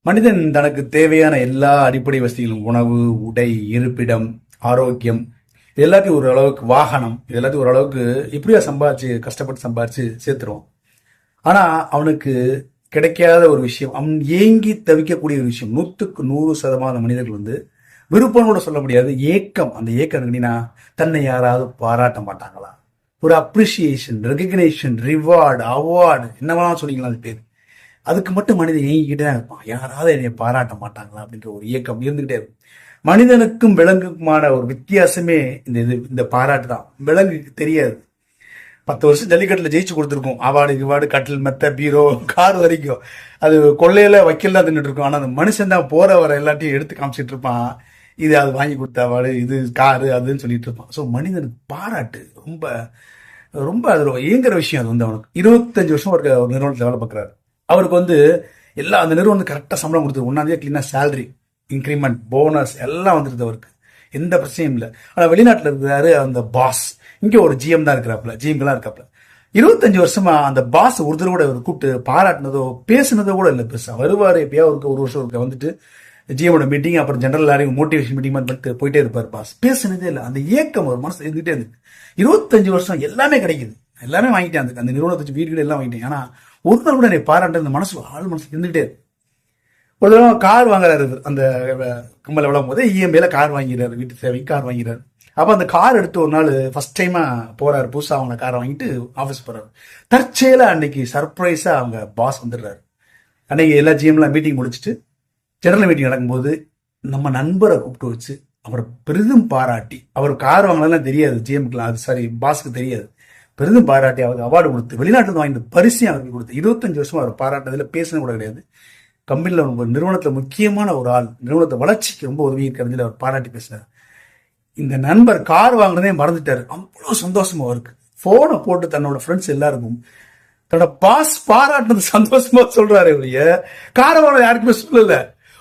மனிதன் தனக்கு தேவையான எல்லா அடிப்படை வசதிகளும் உணவு, உடை, இருப்பிடம், ஆரோக்கியம் இது எல்லாத்தையும் ஓரளவுக்கு வாகனம் இது எல்லாத்தையும் ஓரளவுக்கு இப்படியா சம்பாதிச்சு கஷ்டப்பட்டு சம்பாதிச்சு சேர்த்துருவான். ஆனா அவனுக்கு கிடைக்காத ஒரு விஷயம், அவன் ஏங்கி தவிக்கக்கூடிய ஒரு விஷயம் 100% மனிதர்கள் விருப்பம் கூட சொல்ல முடியாது ஏக்கம். அந்த ஏக்கம் எப்படின்னா, தன்னை யாராவது பாராட்ட மாட்டாங்களா, ஒரு அப்ரிசியேஷன், ரெகக்னேஷன், ரிவார்டு, அவார்டு என்னவெல்லாம் சொன்னீங்களா அது பேர், அதுக்கு மட்டும் மனிதன் ஏங்கிக்கிட்டே தான் இருப்பான். யாராவது என்னை பாராட்ட மாட்டாங்களா அப்படின்ற ஒரு இயக்கம் இருந்துகிட்டே இருக்கும். மனிதனுக்கும் விலங்குக்குமான ஒரு வித்தியாசமே இந்த பாராட்டு தான். விலங்குக்கு தெரியாது. 10 வருஷம் ஜல்லிக்கட்டில் ஜெயிச்சு கொடுத்துருக்கோம். அவார்டு கிவார்டு, கட்டில், மெத்த, பீரோ, கார் வரைக்கும். அது கொள்ளையில வக்கீல் தான் தின்னுட்டு இருக்கும். ஆனால் அந்த மனுஷன் தான் போற வர எல்லாத்தையும் எடுத்து காமிச்சிட்டு இருப்பான். இது அது வாங்கி கொடுத்த அவார்டு, இது காரு, அதுன்னு சொல்லிட்டு இருப்பான். ஸோ மனிதனுக்கு பாராட்டு ரொம்ப ரொம்ப அது இயங்குற விஷயம். அது அவனுக்கு 25 வருஷம் ஒரு நிறுவனத்தில் வேலை பார்க்குறாரு. அவருக்கு எல்லா அந்த நிறுவனம் கரெக்டாக சம்பளம் கொடுத்துரு. 1 கிளீனாக சேலரி, இன்க்ரிமெண்ட், போனஸ் எல்லாம் வந்துருது. அவருக்கு எந்த பிரச்சனையும் இல்லை. ஆனால் வெளிநாட்டில் இருக்கிறாரு அந்த பாஸ். இங்கே ஒரு ஜிஎம் தான் இருக்கிறாப்புல, ஜிஎம்கெல்லாம் இருக்காப்புல. 25 வருஷமா அந்த பாஸ் ஒருத்தர் கூட கூப்பிட்டு பாராட்டினதோ பேசுனதோ கூட இல்லை. பெருசா வருவார் எப்பயா ஒரு வருஷம் வந்துட்டு ஜிஎமோட மீட்டிங், அப்புறம் ஜெனரல் எல்லாரையும் மோட்டிவேஷன் மீட்டிங் பண்ணிட்டு போயிட்டே இருப்பார். பாஸ் பேசுனதே இல்லை. அந்த ஏக்கம் ஒரு மனசு இருந்துகிட்டே இருக்கு. 25 வருஷம் எல்லாமே கிடைக்குது, எல்லாமே வாங்கிட்டேன். அந்த நிறுவனத்தை வச்சு வீடு எல்லாம் வாங்கிட்டேன். ஆனா ஒரு நாள் கூட என்னை பாராட்ட அந்த மனசு இருந்துகிட்டே இருக்கு. ஒரு தடவை கார் வாங்குறாரு. அந்த கும்பல விழும் போது இஎம்ஐல கார் வாங்கிறாரு, வீட்டு சேவைக்கு கார் வாங்கிறாரு. அப்போ அந்த கார் எடுத்து ஒரு நாள் ஃபர்ஸ்ட் டைமா போறாரு, புதுசாக அவங்க காரை வாங்கிட்டு ஆஃபீஸ் போறாரு. தற்செயலா அன்னைக்கு சர்ப்ரைஸா அவங்க பாஸ் வந்துடுறாரு. அன்னைக்கு எல்லா ஜிஎம்லாம் மீட்டிங் முடிச்சுட்டு ஜெனரல் மீட்டிங் நடக்கும்போது நம்ம நண்பரை கூப்பிட்டு வச்சு அவரை பெரிதும் பாராட்டி, அவர் கார் வாங்கினதுலாம் தெரியாது ஜிஎம்க்குலாம், அது சாரி பாஸ்க்கு தெரியாது, பெரிதும் பாராட்டி அவருக்கு அவார்டு கொடுத்து வெளிநாட்டில் வாங்கின பரிசையும் அவருக்கு கொடுத்து 25 வருஷமா அவர் பாராட்டதில் பேசுனது கூட கிடையாது. கம்பெனியில் ஒரு நிறுவனத்தில் முக்கியமான ஒரு ஆள், நிறுவனத்தை வளர்ச்சிக்கு ரொம்ப உதவி இருக்கிறதுல அவர் பாராட்டி பேசினார். இந்த நண்பர் கார் வாங்கினதே மறந்துட்டாரு. அவ்வளோ சந்தோஷமா அவருக்கு போனை போட்டு தன்னோட ஃப்ரெண்ட்ஸ் எல்லாருக்கும் தன்னோட பாஸ் பாராட்டினது சந்தோஷமா சொல்றாரு. காரை வாங்கினது யாருக்குமே சொல்லல.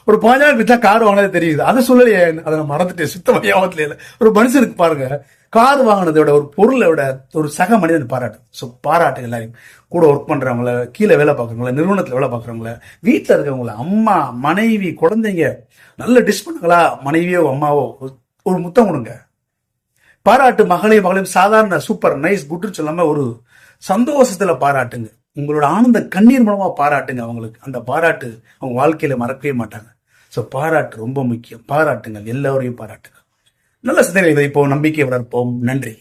ஒரு 15 பேர் தான் கார் வாங்கினதே தெரியுது, அதை சொல்லலையே, அதை நான் மறந்துட்டேன், சுத்தமாக ஞாபகத்துல இல்லை. ஒரு மனுஷனுக்கு பாருங்க, கார் வாங்கினதோட ஒரு பொருளோட ஒரு சக மனிதன் பாராட்டு. ஸோ பாராட்டு எல்லாரையும், கூட ஒர்க் பண்றவங்கள, கீழே வேலை பார்க்குறவங்கள, நிறுவனத்தில் வேலை பார்க்குறவங்கள, வீட்டில் இருக்கவங்கள, அம்மா, மனைவி, குழந்தைங்க நல்ல டிஷ் பண்ணுங்களா, மனைவியோ அம்மாவோ ஒரு முத்தம் கொடுங்க. பாராட்டு மகளையும் சாதாரண சூப்பர் நைஸ் குட்னு சொல்லாம ஒரு சந்தோஷத்துல பாராட்டுங்க. உங்களோட ஆனந்த கண்ணீர் மூலமா பாராட்டுங்க அவங்களுக்கு. அந்த பாராட்டு அவங்க வாழ்க்கையில மறக்கவே மாட்டாங்க. ஸோ பாராட்டு ரொம்ப முக்கியம். பாராட்டுங்கள், எல்லாரையும் பாராட்டுங்க. நல்ல சிந்தனை இப்போ நம்பிக்கை வளர்ப்போம். நன்றி.